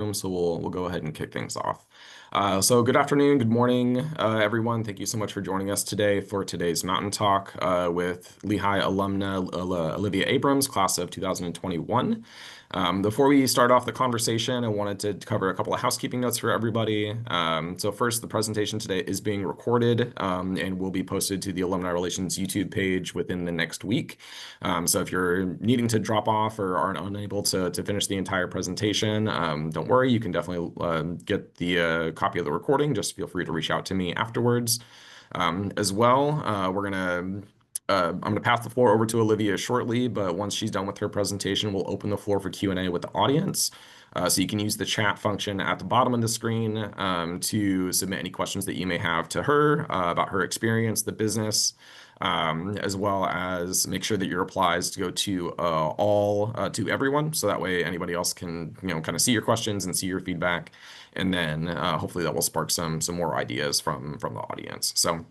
So we'll go ahead and kick things off. So good afternoon, good morning, everyone. Thank you so much for joining us today for today's Mountain Talk with Lehigh alumna Olivia Abrams, class of 2021. Before we start off the conversation, I wanted to cover a couple of housekeeping notes for everybody. So first, the presentation today is being recorded and will be posted to the Alumni Relations YouTube page within the next week. So if you're needing to drop off or are unable to finish the entire presentation, don't worry, you can definitely get the copy of the recording. Just feel free to reach out to me afterwards. As well, I'm going to pass the floor over to Olivia shortly, but once she's done with her presentation, we'll open the floor for Q&A with the audience. So you can use the chat function at the bottom of the screen to submit any questions that you may have to her about her experience, the business, as well as make sure that your replies go to to everyone, so that way anybody else can kind of see your questions and see your feedback, and then hopefully that will spark some more ideas from the audience. So.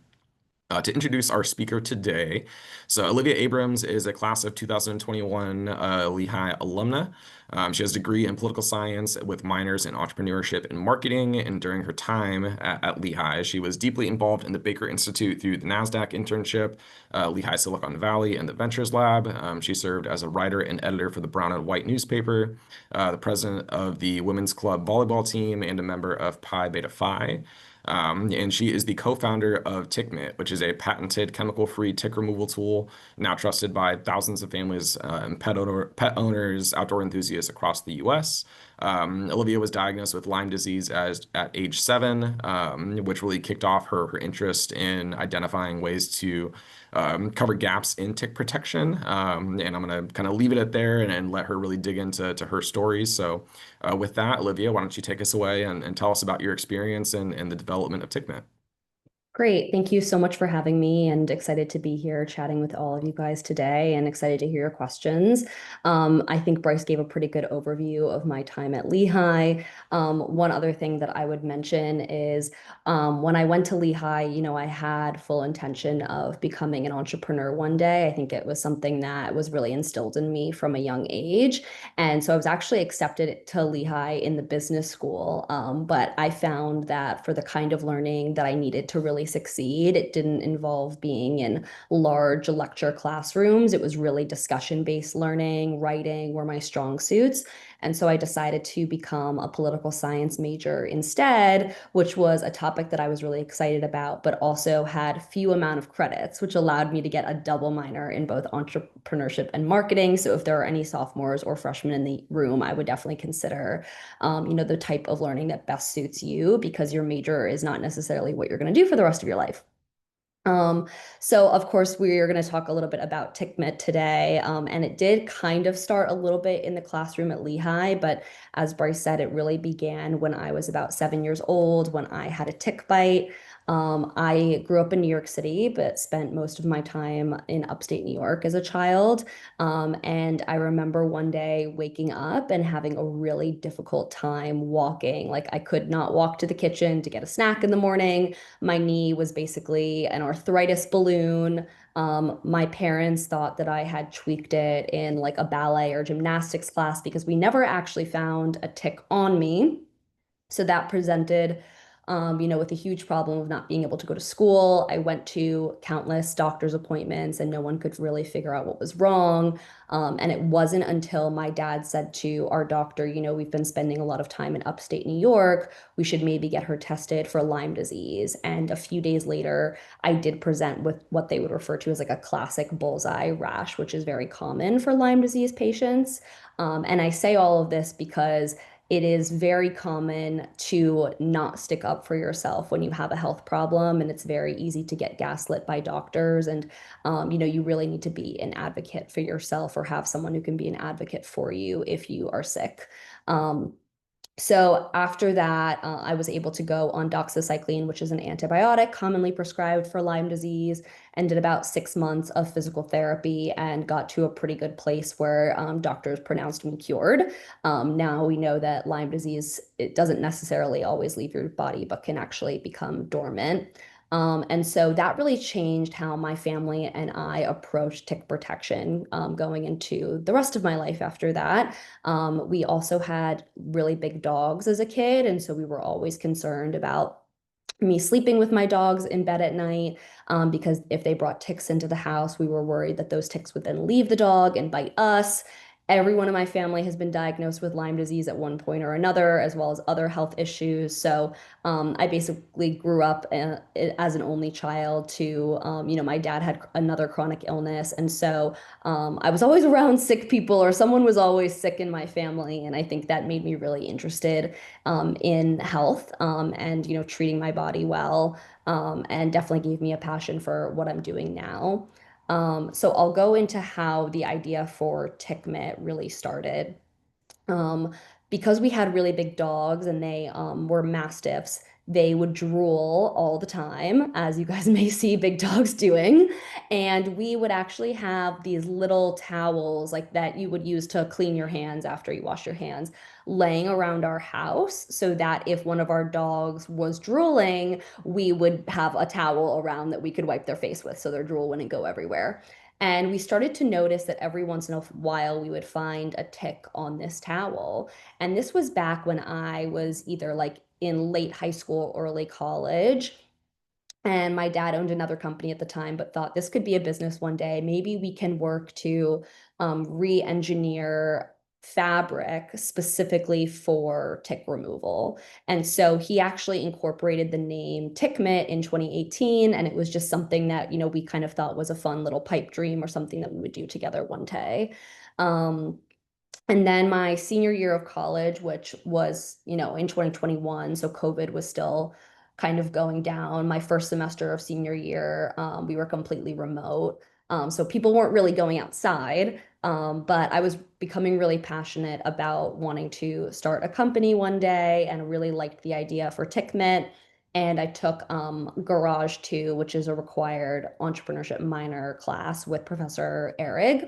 To introduce our speaker today, so Olivia Abrams is a class of 2021 Lehigh alumna. She has a degree in political science with minors in entrepreneurship and marketing. And during her time at Lehigh, she was deeply involved in the Baker Institute through the NASDAQ internship, Lehigh Silicon Valley, and the Ventures Lab. She served as a writer and editor for the Brown and White newspaper, the president of the Women's Club volleyball team, and a member of Pi Beta Phi. And she is the co-founder of TiCK MiTT, which is a patented chemical-free tick removal tool now trusted by thousands of families and pet owners, outdoor enthusiasts across the U.S. Olivia was diagnosed with Lyme disease at age 7, which really kicked off her interest in identifying ways to cover gaps in tick protection. And I'm going to kind of leave it at there and let her really dig into her stories. So with that, Olivia, why don't you take us away and tell us about your experience and the development of TiCK MiTT? Great. Thank you so much for having me, and excited to be here chatting with all of you guys today and excited to hear your questions. I think Bryce gave a pretty good overview of my time at Lehigh. One other thing that I would mention is when I went to Lehigh, I had full intention of becoming an entrepreneur one day. I think it was something that was really instilled in me from a young age. And so I was actually accepted to Lehigh in the business school. But I found that for the kind of learning that I needed to really succeed, it didn't involve being in large lecture classrooms. It was really discussion-based learning, writing were my strong suits. And so I decided to become a political science major instead, which was a topic that I was really excited about, but also had few amount of credits, which allowed me to get a double minor in both entrepreneurship and marketing. So if there are any sophomores or freshmen in the room, I would definitely consider, the type of learning that best suits you, because your major is not necessarily what you're going to do for the rest of your life. So of course we are going to talk a little bit about TiCK MiTT today, and it did kind of start a little bit in the classroom at Lehigh, but as Bryce said, it really began when I was about 7 years old, when I had a tick bite. I grew up in New York City, but spent most of my time in upstate New York as a child. And I remember one day waking up and having a really difficult time walking. Like I could not walk to the kitchen to get a snack in the morning. My knee was basically an arthritis balloon. My parents thought that I had tweaked it in like a ballet or gymnastics class because we never actually found a tick on me. So that presented, with a huge problem of not being able to go to school. I went to countless doctor's appointments and no one could really figure out what was wrong. And it wasn't until my dad said to our doctor, we've been spending a lot of time in upstate New York. We should maybe get her tested for Lyme disease. And a few days later, I did present with what they would refer to as like a classic bullseye rash, which is very common for Lyme disease patients. And I say all of this because it is very common to not stick up for yourself when you have a health problem, and it's very easy to get gaslit by doctors. And you really need to be an advocate for yourself or have someone who can be an advocate for you if you are sick. So after that, I was able to go on doxycycline, which is an antibiotic commonly prescribed for Lyme disease, and did about 6 months of physical therapy and got to a pretty good place where doctors pronounced me cured. Now we know that Lyme disease, it doesn't necessarily always leave your body, but can actually become dormant. And so that really changed how my family and I approached tick protection going into the rest of my life after that. We also had really big dogs as a kid, and so we were always concerned about me sleeping with my dogs in bed at night because if they brought ticks into the house, we were worried that those ticks would then leave the dog and bite us. Everyone in my family has been diagnosed with Lyme disease at one point or another, as well as other health issues. So I basically grew up as an only child to, my dad had another chronic illness. And so I was always around sick people, or someone was always sick in my family. And I think that made me really interested in health and, treating my body well, and definitely gave me a passion for what I'm doing now. So I'll go into how the idea for TiCK MiTT really started. Um, because we had really big dogs and they were mastiffs, they would drool all the time, as you guys may see big dogs doing. And we would actually have these little towels like that you would use to clean your hands after you wash your hands laying around our house so that if one of our dogs was drooling, we would have a towel around that we could wipe their face with so their drool wouldn't go everywhere. And we started to notice that every once in a while we would find a tick on this towel. And this was back when I was either like in late high school or early college. And my dad owned another company at the time, but thought this could be a business one day. Maybe we can work to re-engineer fabric specifically for tick removal. And so he actually incorporated the name TiCK MiTT in 2018. And it was just something that, we kind of thought was a fun little pipe dream or something that we would do together one day. Um, and then my senior year of college, which was, in 2021, so COVID was still kind of going down. My first semester of senior year, we were completely remote. So people weren't really going outside. But I was becoming really passionate about wanting to start a company one day and really liked the idea for TiCK MiTT. And I took Garage 2, which is a required entrepreneurship minor class with Professor Ehrig.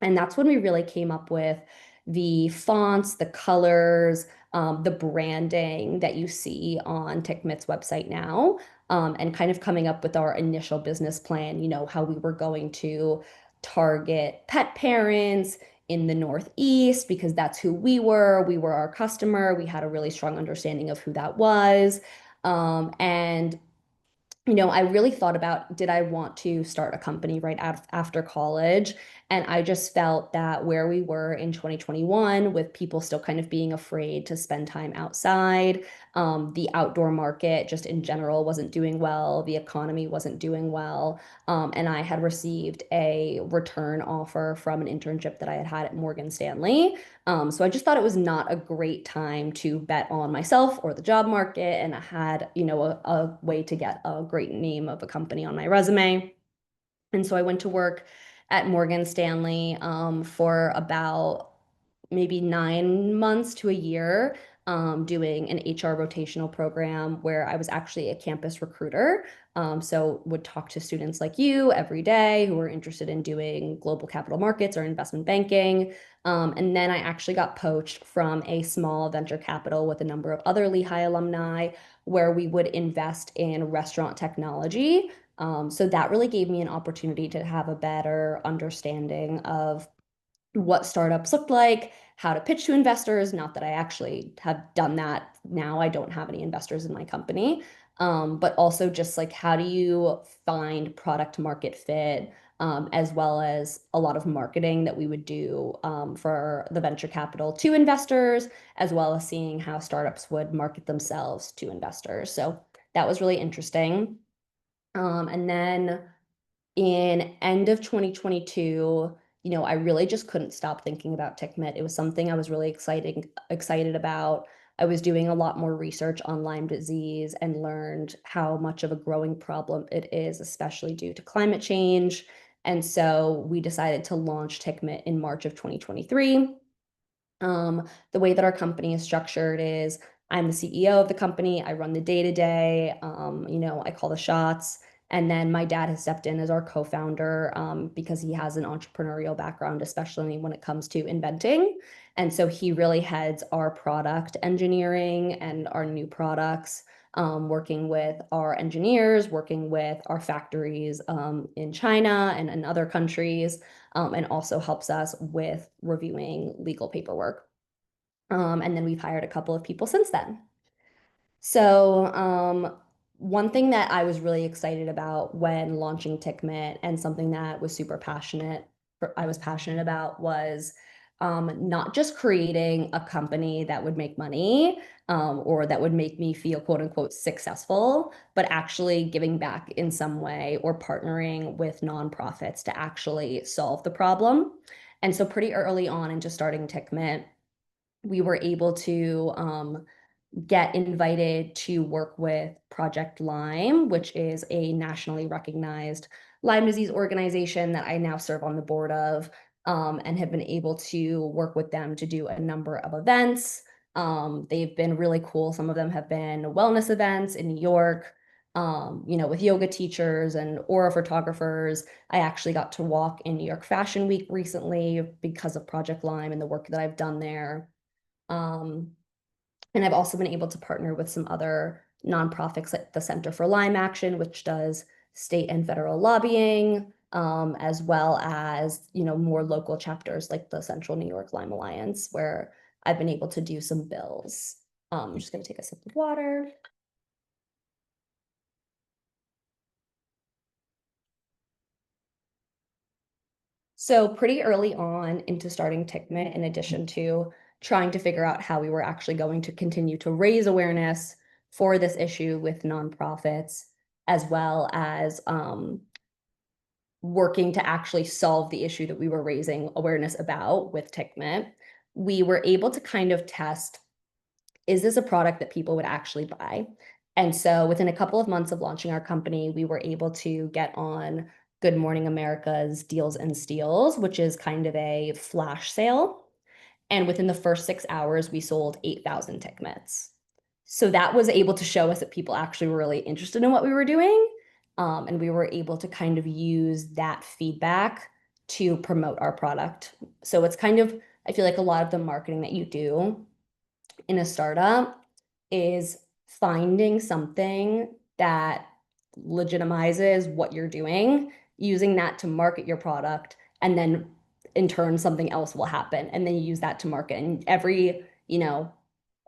And that's when we really came up with the fonts, the colors, the branding that you see on TiCK MiTT's website now, and kind of coming up with our initial business plan, how we were going to target pet parents in the Northeast because that's who we were. We were our customer. We had a really strong understanding of who that was. And I really thought about, did I want to start a company right after college? And I just felt that where we were in 2021, with people still kind of being afraid to spend time outside, the outdoor market just in general wasn't doing well, the economy wasn't doing well. And I had received a return offer from an internship that I had had at Morgan Stanley. So I just thought it was not a great time to bet on myself or the job market, and I had, a way to get a great name of a company on my resume. And so I went to work at Morgan Stanley for about maybe 9 months to a year, doing an HR rotational program where I was actually a campus recruiter. So would talk to students like you every day who were interested in doing global capital markets or investment banking. And then I actually got poached from a small venture capital with a number of other Lehigh alumni where we would invest in restaurant technology. So that really gave me an opportunity to have a better understanding of what startups looked like, how to pitch to investors. Not that I actually have done that now. I don't have any investors in my company. But also just like how do you find product market fit, as well as a lot of marketing that we would do for the venture capital to investors, as well as seeing how startups would market themselves to investors. So that was really interesting. And then in end of 2022, I really just couldn't stop thinking about TiCK MiTT. It was something I was really excited about. I was doing a lot more research on Lyme disease and learned how much of a growing problem it is, especially due to climate change. And so we decided to launch TiCK MiTT in March of 2023. The way that our company is structured is I'm the CEO of the company. I run the day to day. I call the shots. And then my dad has stepped in as our co-founder because he has an entrepreneurial background, especially when it comes to inventing. And so he really heads our product engineering and our new products, working with our engineers, working with our factories in China and in other countries, and also helps us with reviewing legal paperwork. And then we've hired a couple of people since then. So, one thing that I was really excited about when launching TiCK MiTT and something that was I was passionate about was not just creating a company that would make money or that would make me feel quote unquote successful, but actually giving back in some way or partnering with nonprofits to actually solve the problem. And so, pretty early on into starting TiCK MiTT, we were able to get invited to work with Project Lyme, which is a nationally recognized Lyme disease organization that I now serve on the board of, and have been able to work with them to do a number of events. They've been really cool. Some of them have been wellness events in New York, with yoga teachers and aura photographers. I actually got to walk in New York Fashion Week recently because of Project Lyme and the work that I've done there. Um, and I've also been able to partner with some other nonprofits like the Center for Lyme Action, which does state and federal lobbying, as well as, more local chapters like the Central New York Lyme Alliance, where I've been able to do some bills. I'm just going to take a sip of water. So pretty early on into starting TiCK MiTT, in addition to trying to figure out how we were actually going to continue to raise awareness for this issue with nonprofits, as well as working to actually solve the issue that we were raising awareness about with TiCK MiTT, we were able to kind of test, is this a product that people would actually buy? And so within a couple of months of launching our company, we were able to get on Good Morning America's Deals and Steals, which is kind of a flash sale. And within the first 6 hours, we sold 8,000 TiCK MiTTs. So that was able to show us that people actually were really interested in what we were doing. And we were able to kind of use that feedback to promote our product. So it's kind of, I feel like a lot of the marketing that you do in a startup is finding something that legitimizes what you're doing, using that to market your product, and then in turn something else will happen. And then you use that to market. And every,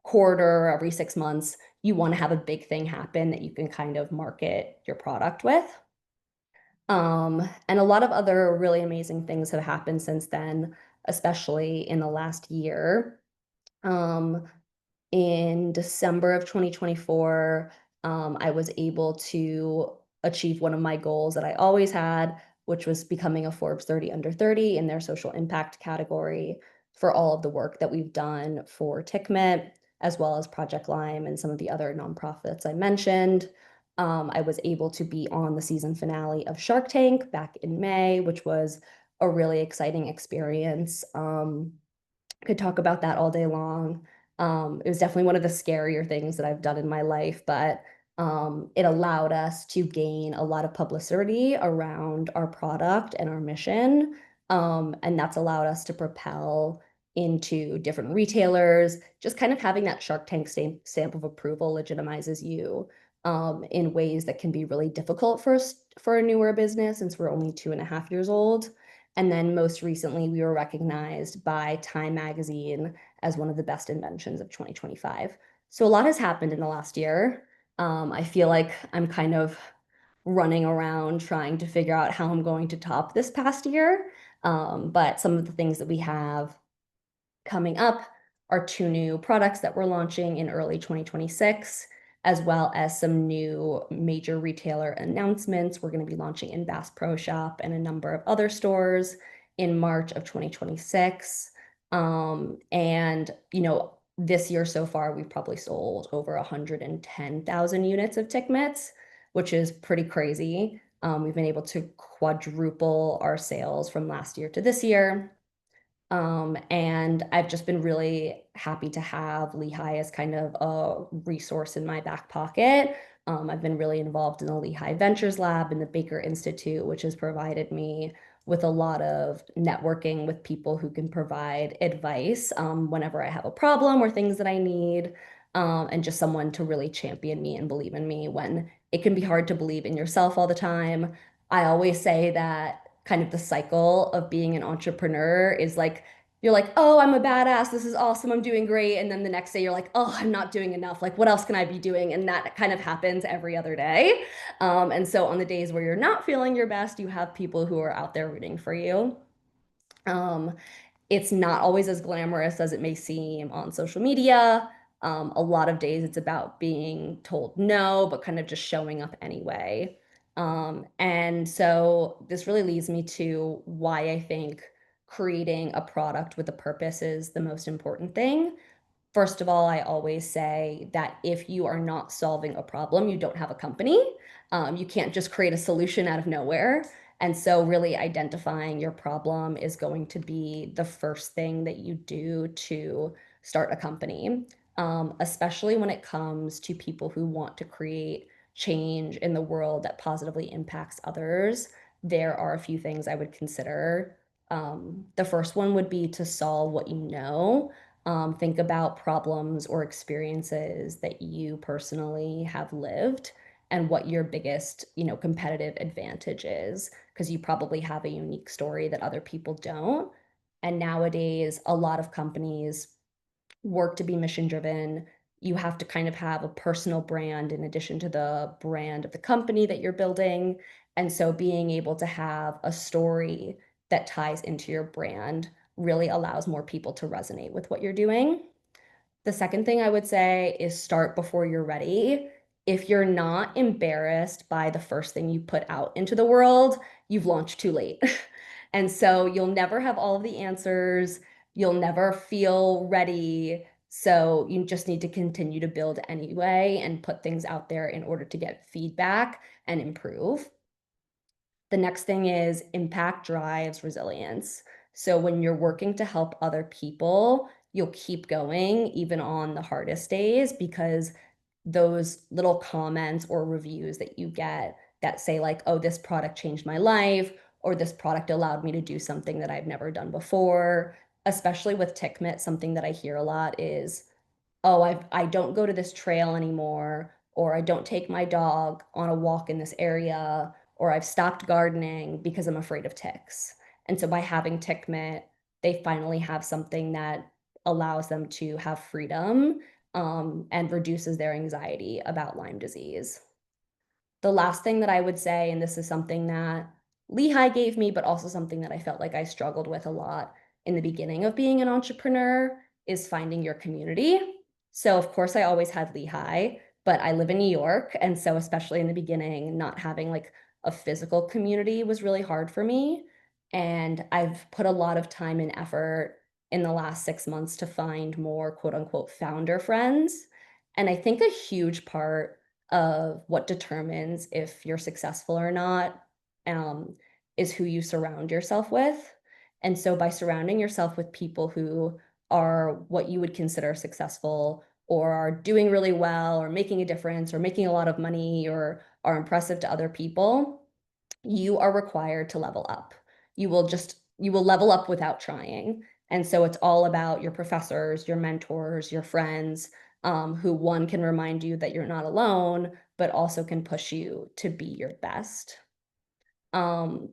quarter, every 6 months, you want to have a big thing happen that you can kind of market your product with. And a lot of other really amazing things have happened since then, especially in the last year. Um, in December of 2024, I was able to achieve one of my goals that I always had, which was becoming a Forbes 30 under 30 in their social impact category for all of the work that we've done for TiCK MiTT, as well as Project Lyme and some of the other nonprofits I mentioned. I was able to be on the season finale of Shark Tank back in May, which was a really exciting experience. Could talk about that all day long. It was definitely one of the scarier things that I've done in my life, but it allowed us to gain a lot of publicity around our product and our mission. And that's allowed us to propel into different retailers. Just kind of having that Shark Tank stamp of approval legitimizes you in ways that can be really difficult for a newer business since we're only 2.5 years old. And then most recently, we were recognized by Time Magazine as one of the best inventions of 2025. So a lot has happened in the last year. I feel like I'm kind of running around trying to figure out how I'm going to top this past year. But some of the things that we have coming up are two new products that we're launching in early 2026, as well as some new major retailer announcements. We're going to be launching in Bass Pro Shop and a number of other stores in March of 2026. And, this year so far, we've probably sold over 110,000 units of TiCK MiTTs, which is pretty crazy. We've been able to quadruple our sales from last year to this year. And I've just been really happy to have Lehigh as kind of a resource in my back pocket. I've been really involved in the Lehigh Ventures Lab and the Baker Institute, which has provided me with a lot of networking with people who can provide advice whenever I have a problem or things that I need, and just someone to really champion me and believe in me when it can be hard to believe in yourself all the time. I always say that kind of the cycle of being an entrepreneur is like, you're like, oh, I'm a badass. This is awesome. I'm doing great. And then the next day you're like, oh, I'm not doing enough. Like, what else can I be doing? And that kind of happens every other day. And so on the days where you're not feeling your best, you have people who are out there rooting for you. Um, it's not always as glamorous as it may seem on social media. A lot of days it's about being told no, but kind of just showing up anyway. And so this really leads me to why I think creating a product with a purpose is the most important thing. First of all, I always say that if you are not solving a problem, you don't have a company. You can't just create a solution out of nowhere. And so, really identifying your problem is going to be the first thing that you do to start a company, especially when it comes to people who want to create change in the world that positively impacts others. There are a few things I would consider. The first one would be to solve what you know. Think about problems or experiences that you personally have lived and what your biggest, competitive advantage is, because you probably have a unique story that other people don't. And nowadays, a lot of companies work to be mission driven. You have to kind of have a personal brand in addition to the brand of the company that you're building. And so being able to have a story that ties into your brand really allows more people to resonate with what you're doing. The second thing I would say is start before you're ready. If you're not embarrassed by the first thing you put out into the world, you've launched too late. And so you'll never have all of the answers. You'll never feel ready. So you just need to continue to build anyway and put things out there in order to get feedback and improve. The next thing is impact drives resilience. So when you're working to help other people, you'll keep going even on the hardest days because those little comments or reviews that you get that say like, oh, this product changed my life, or this product allowed me to do something that I've never done before. Especially with TiCK MiTT, something that I hear a lot is, oh, I don't go to this trail anymore, or I don't take my dog on a walk in this area, or I've stopped gardening because I'm afraid of ticks. And so by having TiCK MiTT, they finally have something that allows them to have freedom, and reduces their anxiety about Lyme disease. The last thing that I would say, and this is something that Lehigh gave me, but also something that I felt like I struggled with a lot in the beginning of being an entrepreneur, is finding your community. So, of course, I always had Lehigh, but I live in New York. And so, especially in the beginning, not having like a physical community was really hard for me. And I've put a lot of time and effort in the last 6 months to find more quote unquote founder friends. And I think a huge part of what determines if you're successful or not, um, is who you surround yourself with. And so by surrounding yourself with people who are what you would consider successful or are doing really well or making a difference or making a lot of money or are impressive to other people, you are required to level up. You will level up without trying. And so it's all about your professors, your mentors, your friends, who one can remind you that you're not alone, but also can push you to be your best. Um,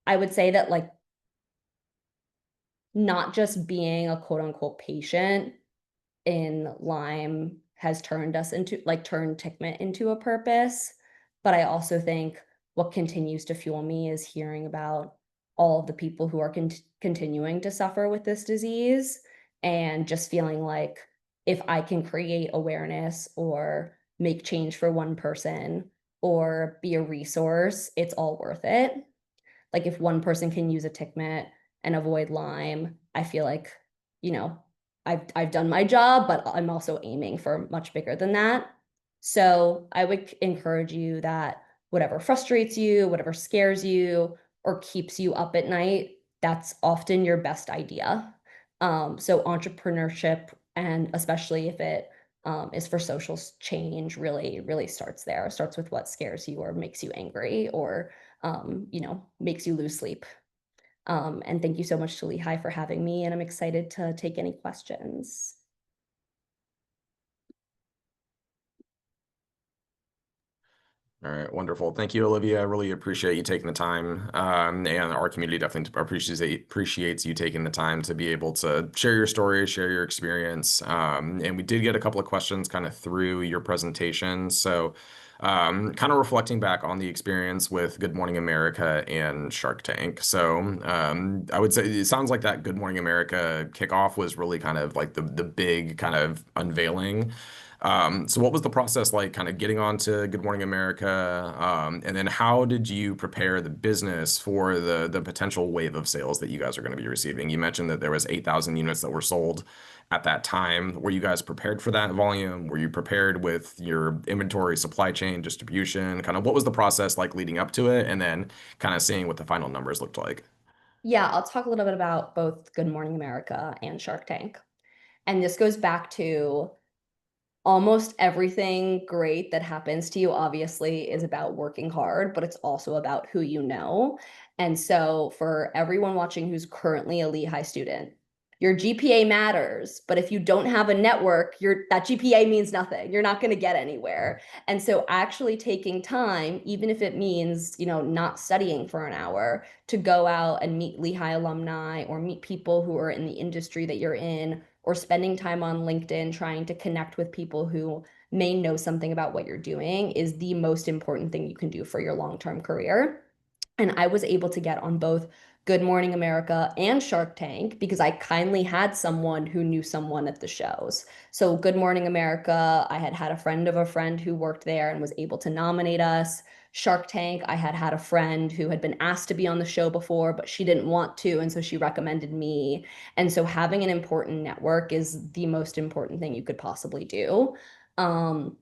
I would say that like not just being a quote unquote patient in Lyme has turned us into like turned TiCK MiTT into a purpose. But I also think what continues to fuel me is hearing about all of the people who are continuing to suffer with this disease and just feeling like if I can create awareness or make change for one person or be a resource, it's all worth it. Like if one person can use a TiCK MiTT and avoid Lyme, I feel like, you know, I've done my job, but I'm also aiming for much bigger than that. So I would encourage you that whatever frustrates you, whatever scares you, or keeps you up at night, that's often your best idea. So entrepreneurship, and especially if it is for social change, really starts there. It starts with what scares you or makes you angry or makes you lose sleep. And thank you so much to Lehigh for having me, and I'm excited to take any questions. All right, wonderful. Thank you, Olivia. I really appreciate you taking the time. And our community definitely appreciates you taking the time to be able to share your story, share your experience. And we did get a couple of questions kind of through your presentation. So, kind of reflecting back on the experience with Good Morning America and Shark Tank. So, I would say it sounds like that Good Morning America kickoff was really kind of like the big kind of unveiling. So what was the process like kind of getting on to Good Morning America? And then how did you prepare the business for the potential wave of sales that you guys are going to be receiving? You mentioned that there was 8,000 units that were sold at that time. Were you guys prepared for that volume? Were you prepared with your inventory, supply chain, distribution? Kind of what was the process like leading up to it? And then kind of seeing what the final numbers looked like. Yeah, I'll talk a little bit about both Good Morning America and Shark Tank. And this goes back to almost everything great that happens to you, obviously, is about working hard, but it's also about who you know. And so, for everyone watching who's currently a Lehigh student, your GPA matters, but if you don't have a network, that GPA means nothing. You're not going to get anywhere. And so, actually taking time, even if it means, not studying for an hour, to go out and meet Lehigh alumni or meet people who are in the industry that you're in, or spending time on LinkedIn trying to connect with people who may know something about what you're doing, is the most important thing you can do for your long-term career. And I was able to get on both Good Morning America and Shark Tank because I kindly had someone who knew someone at the shows. So, Good Morning America, I had had a friend of a friend who worked there and was able to nominate us. Shark Tank, I had had a friend who had been asked to be on the show before, but she didn't want to. And so she recommended me. And so having an important network is the most important thing you could possibly do. Um,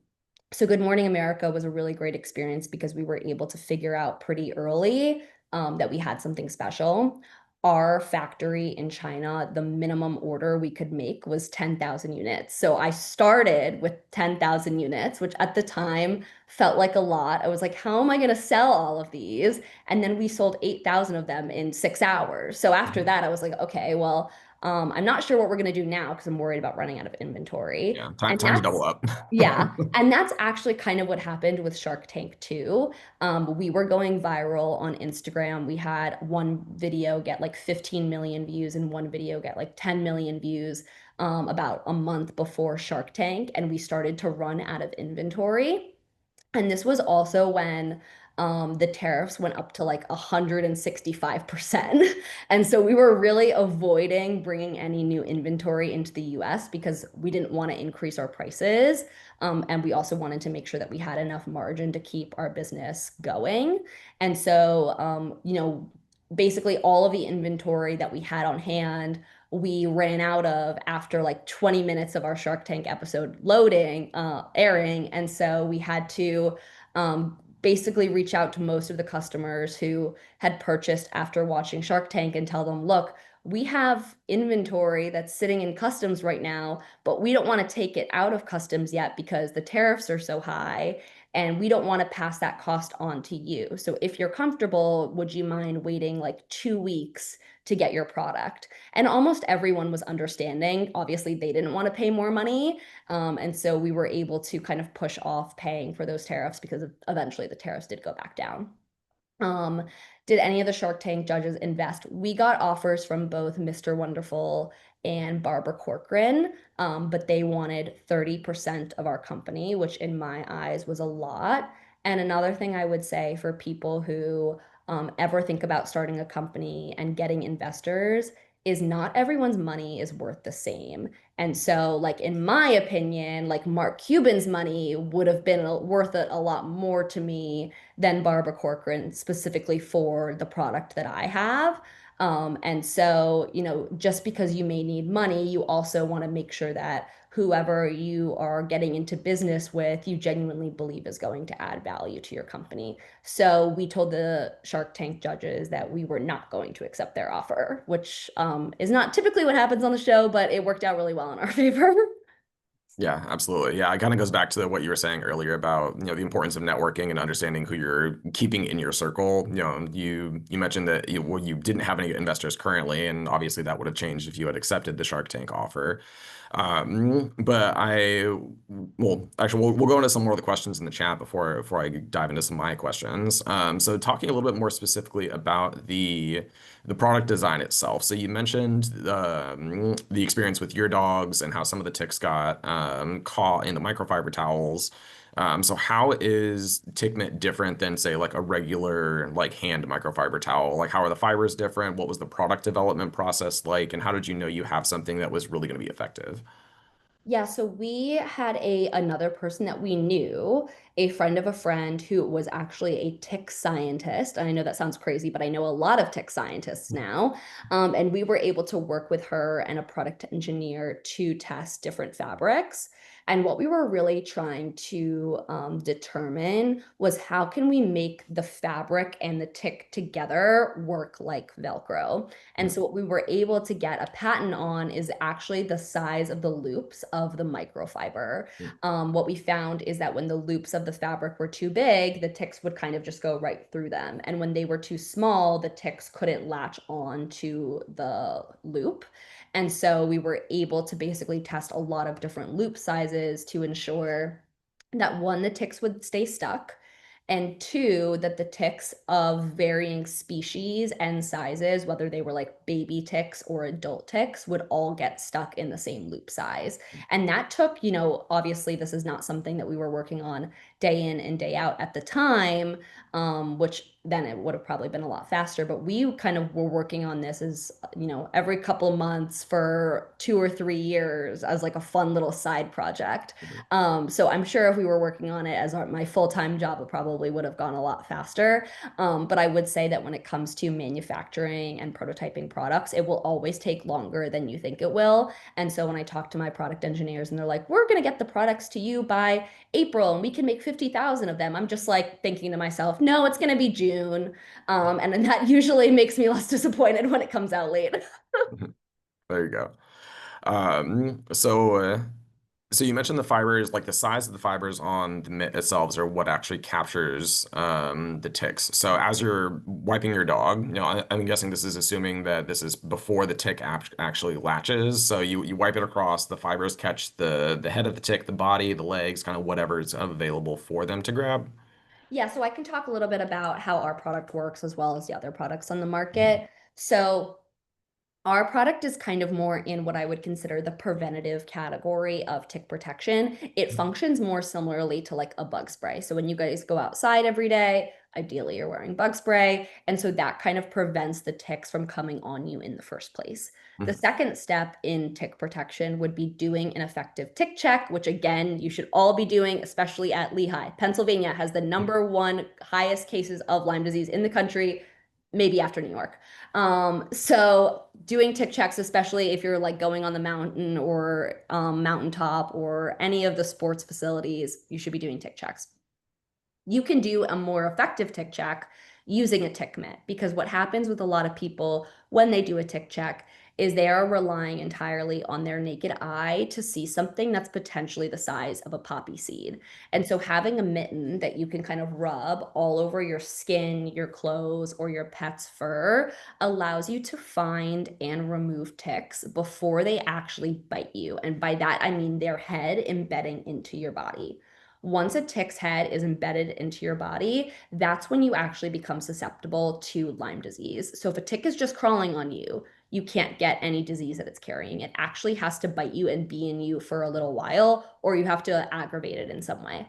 so Good Morning America was a really great experience because we were able to figure out pretty early that we had something special. Our factory in China, the minimum order we could make was 10,000 units. So I started with 10,000 units, which at the time felt like a lot. I was like, how am I going to sell all of these? And then we sold 8,000 of them in 6 hours. So after Mhm. that, I was like, okay, well, I'm not sure what we're going to do now because I'm worried about running out of inventory. Yeah, And time to double that's up. yeah, and that's actually kind of what happened with Shark Tank too. We were going viral on Instagram. We had one video get like 15 million views and one video get like 10 million views about a month before Shark Tank, and we started to run out of inventory. And this was also when the tariffs went up to like 165%. And so we were really avoiding bringing any new inventory into the US because we didn't want to increase our prices. And we also wanted to make sure that we had enough margin to keep our business going. And so, basically all of the inventory that we had on hand we ran out of after like 20 minutes of our Shark Tank episode airing. And so we had to basically reach out to most of the customers who had purchased after watching Shark Tank and tell them, look, we have inventory that's sitting in customs right now, but we don't want to take it out of customs yet because the tariffs are so high. And we don't want to pass that cost on to you. So if you're comfortable, would you mind waiting like 2 weeks to get your product? And almost everyone was understanding. Obviously, they didn't want to pay more money. And so we were able to kind of push off paying for those tariffs because eventually the tariffs did go back down. Um, did any of the Shark Tank judges invest? We got offers from both Mr. Wonderful and Barbara Corcoran, but they wanted 30% of our company, which in my eyes was a lot. And another thing I would say for people who ever think about starting a company and getting investors is not everyone's money is worth the same. And so, like in my opinion, like Mark Cuban's money would have been worth it a lot more to me than Barbara Corcoran specifically for the product that I have. And so, just because you may need money, you also want to make sure that whoever you are getting into business with, you genuinely believe is going to add value to your company. So we told the Shark Tank judges that we were not going to accept their offer, which is not typically what happens on the show, but it worked out really well in our favor. Yeah, absolutely. Yeah, it kind of goes back to what you were saying earlier about, the importance of networking and understanding who you're keeping in your circle. You mentioned that you didn't have any investors currently, and obviously that would have changed if you had accepted the Shark Tank offer. But well, actually, we'll go into some more of the questions in the chat before I dive into some of my questions. So talking a little bit more specifically about the product design itself. So you mentioned the experience with your dogs and how some of the ticks got caught in the microfiber towels. So how is tick mitt different than, say, like a regular like hand microfiber towel? Like how are the fibers different? What was the product development process like? And how did you know you have something that was really going to be effective? Yeah, so we had another person that we knew, a friend of a friend who was actually a tick scientist. And I know that sounds crazy, but I know a lot of tick scientists now. And we were able to work with her and a product engineer to test different fabrics. And what we were really trying to determine was how can we make the fabric and the tick together work like Velcro. And so what we were able to get a patent on is actually the size of the loops of the microfiber. What we found is that when the loops of the fabric were too big, the ticks would kind of just go right through them. And when they were too small, the ticks couldn't latch on to the loop. And so we were able to basically test a lot of different loop sizes to ensure that one, the ticks would stay stuck, and two, that the ticks of varying species and sizes, whether they were like baby ticks or adult ticks, would all get stuck in the same loop size. And that took, obviously, this is not something that we were working on day in and day out at the time, which then it would have probably been a lot faster. But we kind of were working on this as, every couple of months for 2 or 3 years as like a fun little side project. So I'm sure if we were working on it as my full-time job, it probably would have gone a lot faster. But I would say that when it comes to manufacturing and prototyping products, it will always take longer than you think it will. And so when I talk to my product engineers and they're like, we're going to get the products to you by April and we can make 50,000 of them, I'm just like thinking to myself, no, it's going to be June. And then that usually makes me less disappointed when it comes out late. There you go. Um, so, uh, so you mentioned the fibers, like the size of the fibers on the mitt itself are what actually captures the ticks. So as you're wiping your dog, I'm guessing this is assuming that this is before the tick actually latches. So you wipe it across, the fibers catch the head of the tick, the body, the legs, kind of whatever is available for them to grab. Yeah, so I can talk a little bit about how our product works as well as the other products on the Mhm. market. So our product is kind of more in what I would consider the preventative category of tick protection. It functions more similarly to like a bug spray. So when you guys go outside every day, ideally you're wearing bug spray. And so that kind of prevents the ticks from coming on you in the first place. The Mhm. second step in tick protection would be doing an effective tick check, which again, you should all be doing, especially at Lehigh. Pennsylvania has the #1 highest cases of Lyme disease in the country, maybe after New York. So doing tick checks, especially if you're like going on the mountain or mountaintop or any of the sports facilities, you should be doing tick checks. You can do a more effective tick check using a tick mitt because what happens with a lot of people when they do a tick check is they are relying entirely on their naked eye to see something that's potentially the size of a poppy seed. And so having a mitten that you can kind of rub all over your skin, your clothes, or your pet's fur allows you to find and remove ticks before they actually bite you. And by that, I mean their head embedding into your body. Once a tick's head is embedded into your body, that's when you actually become susceptible to Lyme disease. So if a tick is just crawling on you, you can't get any disease that it's carrying. It actually has to bite you and be in you for a little while, or you have to aggravate it in some way.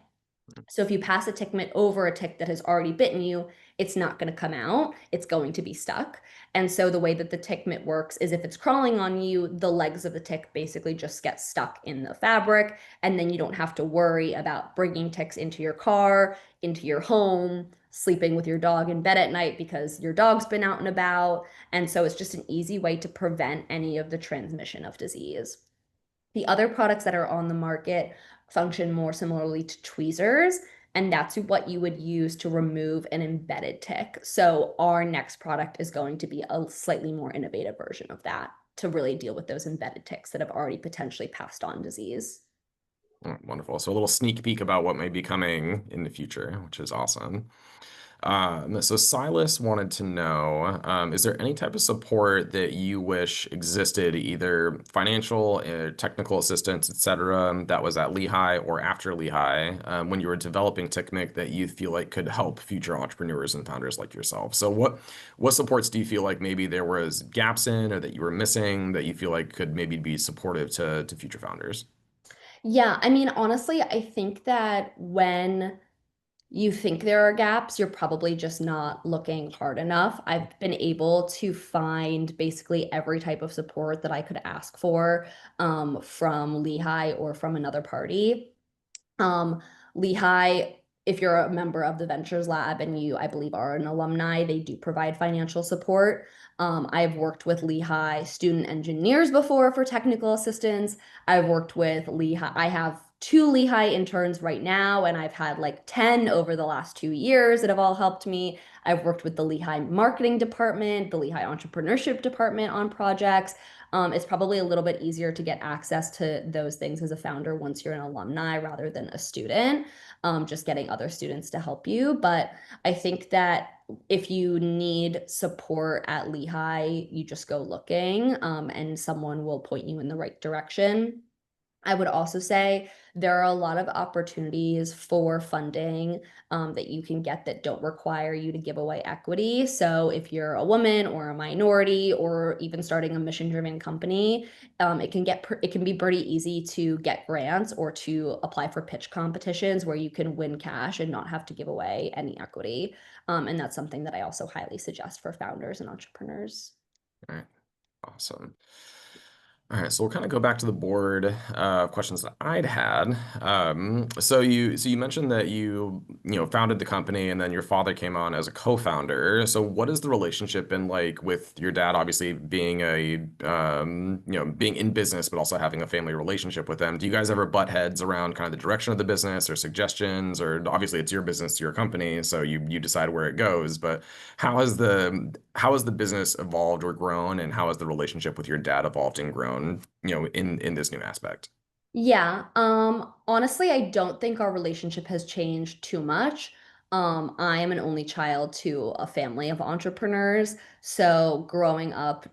So if you pass a tick mitt over a tick that has already bitten you, it's not going to come out. It's going to be stuck. And so the way that the tick mitt works is if it's crawling on you, the legs of the tick basically just get stuck in the fabric. And then you don't have to worry about bringing ticks into your car, into your home, sleeping with your dog in bed at night because your dog's been out and about. And so it's just an easy way to prevent any of the transmission of disease. The other products that are on the market function more similarly to tweezers, and that's what you would use to remove an embedded tick. So our next product is going to be a slightly more innovative version of that to really deal with those embedded ticks that have already potentially passed on disease. Oh, wonderful. So a little sneak peek about what may be coming in the future, which is awesome. So Silas wanted to know, is there any type of support that you wish existed, either financial, technical assistance, etc., that was at Lehigh or after Lehigh, when you were developing TiCK MiTT that you feel like could help future entrepreneurs and founders like yourself? So what supports do you feel like maybe there was gaps in or that you were missing that you feel like could maybe be supportive to future founders? Yeah, I mean, honestly, I think that when you think there are gaps, you're probably just not looking hard enough. I've been able to find basically every type of support that I could ask for from Lehigh or from another party. Um, Lehigh, if you're a member of the Ventures Lab and you, I believe, are an alumni, they do provide financial support. I've worked with Lehigh student engineers before for technical assistance. I've worked with Lehigh. I have two Lehigh interns right now, and I've had like 10 over the last 2 years that have all helped me. I've worked with the Lehigh marketing department, the Lehigh entrepreneurship department on projects. It's probably a little bit easier to get access to those things as a founder once you're an alumni rather than a student, just getting other students to help you. But I think that if you need support at Lehigh, you just go looking, and someone will point you in the right direction. I would also say there are a lot of opportunities for funding that you can get that don't require you to give away equity. So if you're a woman or a minority or even starting a mission-driven company, it can be pretty easy to get grants or to apply for pitch competitions where you can win cash and not have to give away any equity. And that's something that I also highly suggest for founders and entrepreneurs. All right, awesome. All right, so we'll kind of go back to the board questions that I'd had. So you mentioned that you founded the company and then your father came on as a co-founder. So what has the relationship been like with your dad, obviously being being in business, but also having a family relationship with them? Do you guys ever butt heads around kind of the direction of the business or suggestions? Or obviously it's your business, your company, so you decide where it goes. But how has the business evolved or grown, and how has the relationship with your dad evolved and grown, in this new aspect? Yeah, honestly, I don't think our relationship has changed too much. I am an only child to a family of entrepreneurs. So growing up,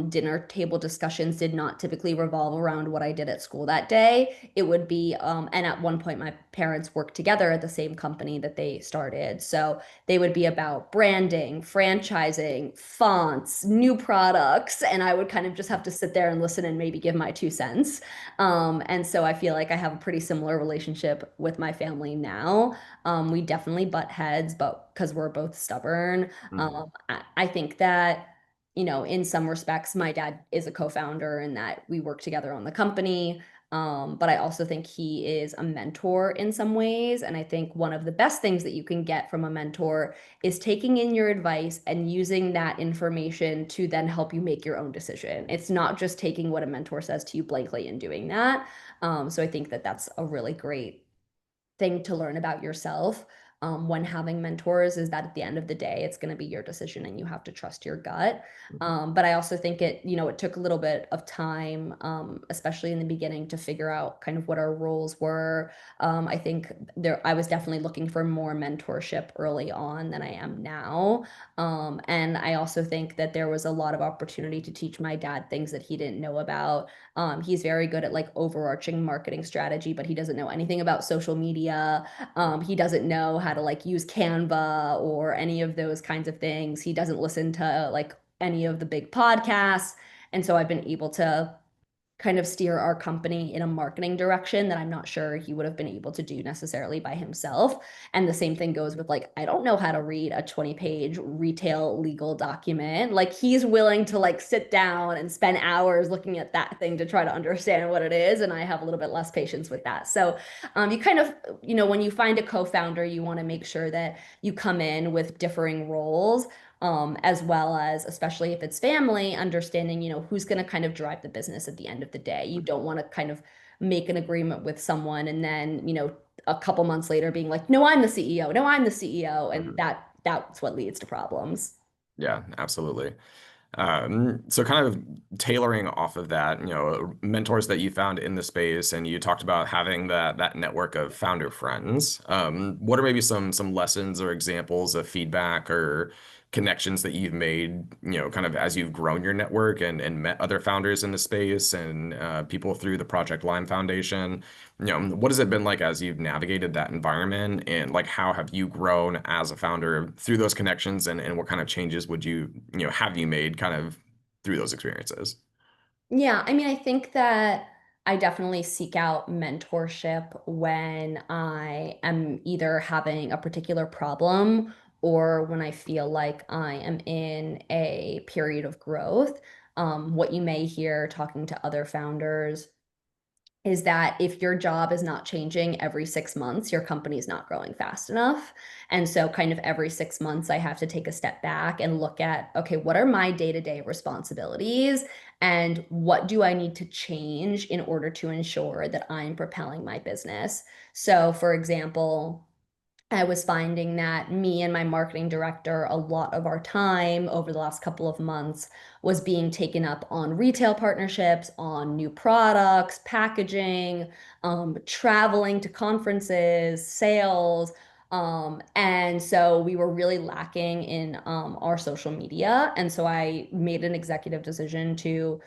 dinner table discussions did not typically revolve around what I did at school that day. It would be, and at one point, my parents worked together at the same company that they started. So they would be about branding, franchising, fonts, new products, and I would kind of just have to sit there and listen and maybe give my 2 cents. And so I feel like I have a pretty similar relationship with my family now. We definitely butt heads, but because we're both stubborn, Mhm. I think that, in some respects, my dad is a co-founder and that we work together on the company. But I also think he is a mentor in some ways. And I think one of the best things that you can get from a mentor is taking in your advice and using that information to then help you make your own decision. It's not just taking what a mentor says to you blankly and doing that. So I think that that's a really great thing to learn about yourself when having mentors is that at the end of the day, it's going to be your decision and you have to trust your gut. But I also think it took a little bit of time, especially in the beginning, to figure out kind of what our roles were. I think I was definitely looking for more mentorship early on than I am now. And I also think that there was a lot of opportunity to teach my dad things that he didn't know about. He's very good at like overarching marketing strategy, but he doesn't know anything about social media. He doesn't know how to like use Canva or any of those kinds of things. He doesn't listen to like any of the big podcasts. And so I've been able to kind of steer our company in a marketing direction that I'm not sure he would have been able to do necessarily by himself. And the same thing goes with like, I don't know how to read a 20-page retail legal document. Like he's willing to like sit down and spend hours looking at that thing to try to understand what it is. And I have a little bit less patience with that. So you kind of, when you find a co-founder, you want to make sure that you come in with differing roles. as well as, especially if it's family, understanding, who's going to kind of drive the business at the end of the day. You don't want to kind of make an agreement with someone and then, a couple months later being like, no, I'm the CEO. No, I'm the CEO. And Mhm. that's what leads to problems. Yeah, absolutely. So kind of tailoring off of that, mentors that you found in the space, and you talked about having that network of founder friends. What are maybe some lessons or examples of feedback or connections that you've made, kind of as you've grown your network and met other founders in the space and people through the Project Lyme Foundation? What has it been like as you've navigated that environment, and like how have you grown as a founder through those connections, and what kind of changes would have you made kind of through those experiences? Yeah, I mean, I think that I definitely seek out mentorship when I am either having a particular problem or when I feel like I am in a period of growth. What you may hear talking to other founders is that if your job is not changing every 6 months, your company's not growing fast enough. And so, kind of every 6 months, I have to take a step back and look at, okay, what are my day-to-day responsibilities? And what do I need to change in order to ensure that I'm propelling my business? So, for example, I was finding that me and my marketing director, a lot of our time over the last couple of months was being taken up on retail partnerships, on new products, packaging, traveling to conferences, sales. And so we were really lacking in our social media. And so I made an executive decision to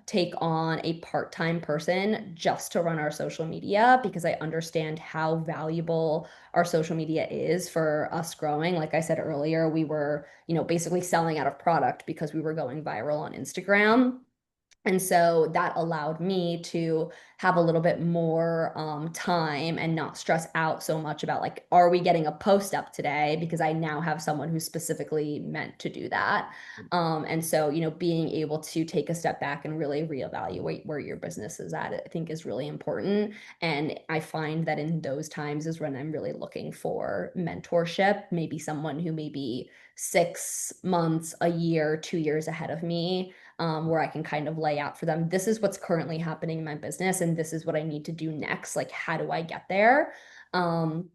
take on a part-time person just to run our social media because I understand how valuable our social media is for us growing. Like I said earlier, we were, basically selling out of product because we were going viral on Instagram. And so that allowed me to have a little bit more time and not stress out so much about like, are we getting a post up today? Because I now have someone who's specifically meant to do that. And so, being able to take a step back and really reevaluate where your business is at, I think is really important. And I find that in those times is when I'm really looking for mentorship, maybe someone who may be 6 months, a year, 2 years ahead of me, where I can kind of lay out for them, this is what's currently happening in my business, and this is what I need to do next. Like, how do I get there? Um,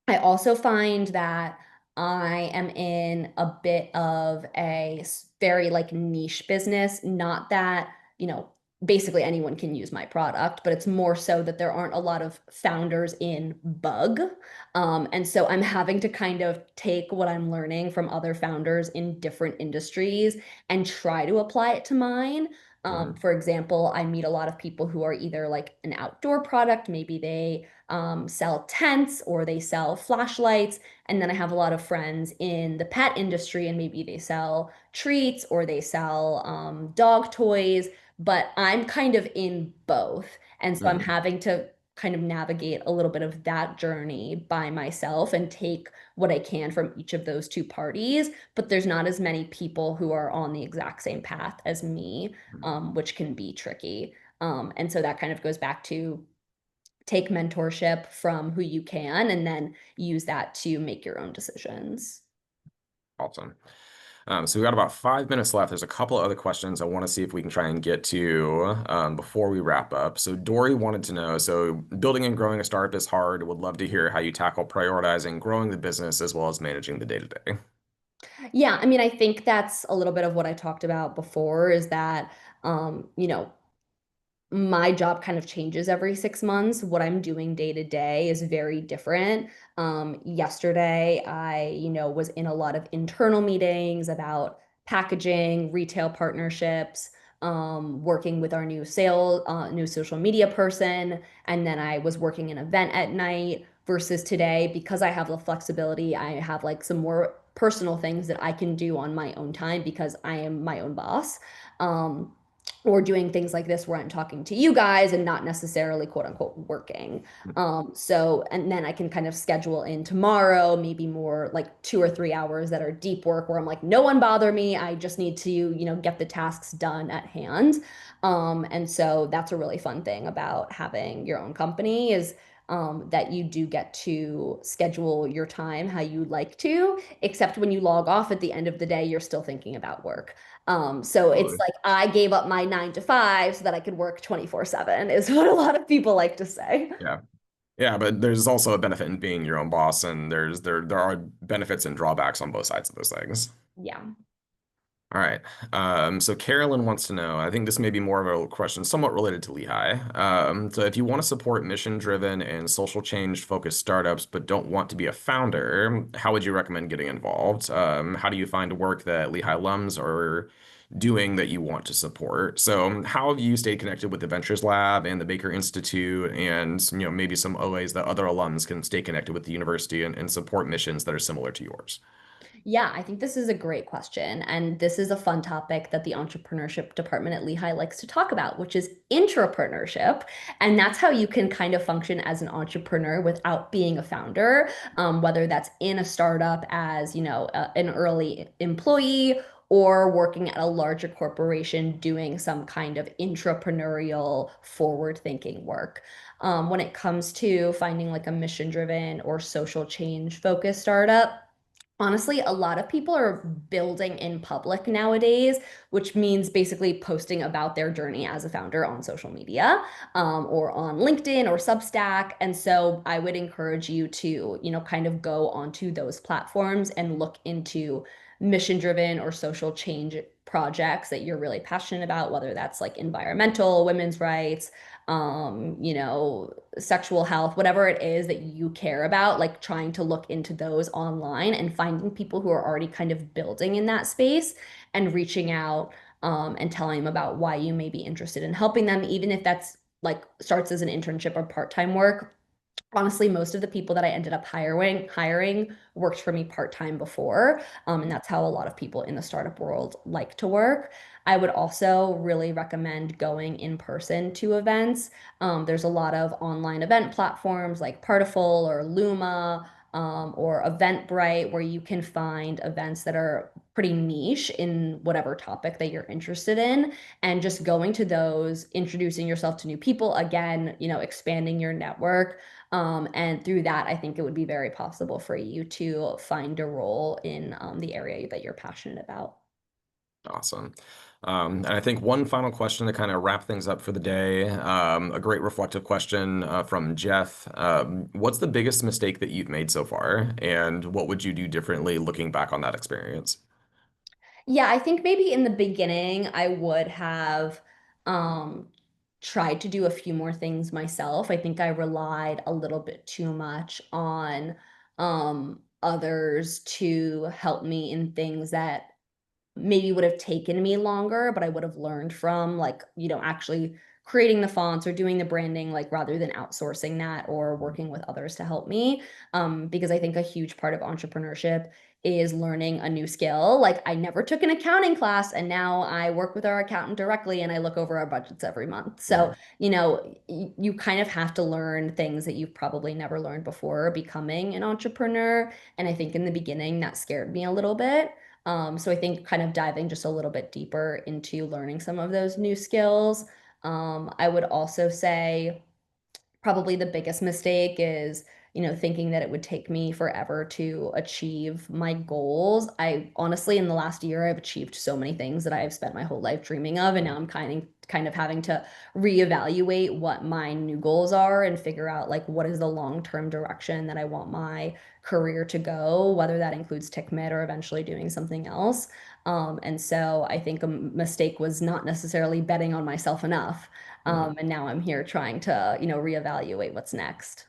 I also find that I am in a bit of a very like niche business. Not that, basically anyone can use my product, but it's more so that there aren't a lot of founders in bug. And so I'm having to kind of take what I'm learning from other founders in different industries and try to apply it to mine. Mhm. For example, I meet a lot of people who are either like an outdoor product, maybe they sell tents or they sell flashlights. And then I have a lot of friends in the pet industry, and maybe they sell treats or they sell dog toys. But I'm kind of in both. And so I'm Mhm. having to kind of navigate a little bit of that journey by myself and take what I can from each of those two parties. But there's not as many people who are on the exact same path as me, which can be tricky. And so that kind of goes back to take mentorship from who you can and then use that to make your own decisions. Awesome. So we've got about 5 minutes left. There's a couple of other questions I want to see if we can try and get to before we wrap up. So Dory wanted to know, so building and growing a startup is hard. Would love to hear how you tackle prioritizing growing the business as well as managing the day-to-day. Yeah, I mean, I think that's a little bit of what I talked about before is that, my job kind of changes every 6 months. What I'm doing day to day is very different. Yesterday, I, was in a lot of internal meetings about packaging, retail partnerships, working with our new social media person. And then I was working an event at night versus today, because I have the flexibility, I have like some more personal things that I can do on my own time because I am my own boss. Um, or doing things like this where I'm talking to you guys and not necessarily quote unquote working. So, and then I can kind of schedule in tomorrow, maybe more like 2 or 3 hours that are deep work where I'm like, no one bother me. I just need to, get the tasks done at hand. And so that's a really fun thing about having your own company is that you do get to schedule your time how you like to, except when you log off at the end of the day, you're still thinking about work. So it's Absolutely. like I gave up my 9 to 5 so that I could work 24/7 is what a lot of people like to say. Yeah. Yeah, but there's also a benefit in being your own boss, and there are benefits and drawbacks on both sides of those things. Yeah. All right. So Carolyn wants to know, I think this may be more of a question somewhat related to Lehigh. So if you want to support mission-driven and social change-focused startups but don't want to be a founder, how would you recommend getting involved? How do you find work that Lehigh alums are doing that you want to support? So how have you stayed connected with the Ventures Lab and the Baker Institute and maybe some OAs that other alums can stay connected with the university and support missions that are similar to yours? Yeah, I think this is a great question. And this is a fun topic that the entrepreneurship department at Lehigh likes to talk about, which is intrapreneurship. And that's how you can kind of function as an entrepreneur without being a founder, whether that's in a startup as, an early employee or working at a larger corporation doing some kind of intrapreneurial forward-thinking work. When it comes to finding like a mission-driven or social change focused startup, honestly, a lot of people are building in public nowadays, which means basically posting about their journey as a founder on social media, or on LinkedIn or Substack. And so I would encourage you to, kind of go onto those platforms and look into mission-driven or social change projects that you're really passionate about, whether that's like environmental, women's rights, sexual health, whatever it is that you care about, like trying to look into those online and finding people who are already kind of building in that space and reaching out, and telling them about why you may be interested in helping them, even if that's like starts as an internship or part-time work. Honestly, most of the people that I ended up hiring worked for me part-time before. And that's how a lot of people in the startup world like to work. I would also really recommend going in person to events. There's a lot of online event platforms like Partiful or Luma, or Eventbrite, where you can find events that are pretty niche in whatever topic that you're interested in. And just going to those, introducing yourself to new people, again, expanding your network. And through that, I think it would be very possible for you to find a role in, the area that you're passionate about. Awesome. And I think one final question to kind of wrap things up for the day, a great reflective question from Jeff. What's the biggest mistake that you've made so far, and what would you do differently looking back on that experience? Yeah, I think maybe in the beginning I would have um, tried to do a few more things myself. I think I relied a little bit too much on others to help me in things that maybe would have taken me longer, but I would have learned from, like, actually creating the fonts or doing the branding, like rather than outsourcing that or working with others to help me. Because I think a huge part of entrepreneurship is learning a new skill. Like I never took an accounting class and now I work with our accountant directly and I look over our budgets every month. So, Mhm. you kind of have to learn things that you've probably never learned before becoming an entrepreneur. And I think in the beginning that scared me a little bit. So I think kind of diving just a little bit deeper into learning some of those new skills. I would also say probably the biggest mistake is, thinking that it would take me forever to achieve my goals. I honestly, in the last year, I've achieved so many things that I've spent my whole life dreaming of, and now I'm kind of having to reevaluate what my new goals are and figure out like what is the long-term direction that I want my career to go, whether that includes TiCK MiTT or eventually doing something else. And so I think a mistake was not necessarily betting on myself enough. Mhm. And now I'm here trying to, reevaluate what's next.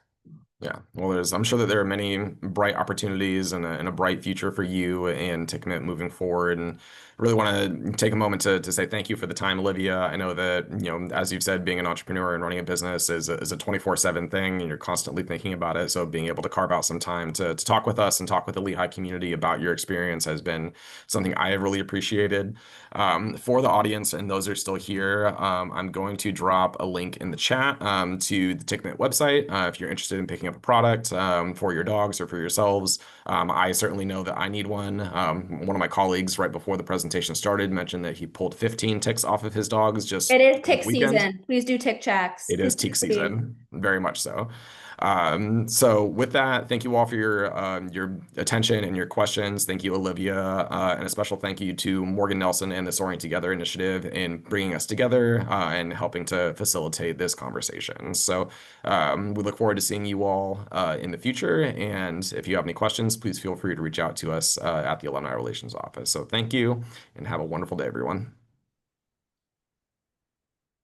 Yeah, well, I'm sure that there are many bright opportunities and a bright future for you and TiCK MiTT moving forward. And really want to take a moment to say thank you for the time, Olivia. I know that, as you've said, being an entrepreneur and running a business is a 24/7 thing, and you're constantly thinking about it. So being able to carve out some time to talk with us and talk with the Lehigh community about your experience has been something I have really appreciated. For the audience and those who are still here, I'm going to drop a link in the chat to the TiCK MiTT website if you're interested in picking up a product for your dogs or for yourselves. I certainly know that I need one. One of my colleagues right before the presentation started mentioned that he pulled 15 ticks off of his dogs just It is over tick the weekend. season. Please do tick checks. It Please is do TiCK trees. season, very much so. So with that, thank you all for your attention and your questions. Thank you, Olivia, and a special thank you to Morgan Nelson and the Soaring Together initiative in bringing us together and helping to facilitate this conversation. So we look forward to seeing you all in the future. And if you have any questions, please feel free to reach out to us at the Alumni Relations Office. So thank you and have a wonderful day, everyone.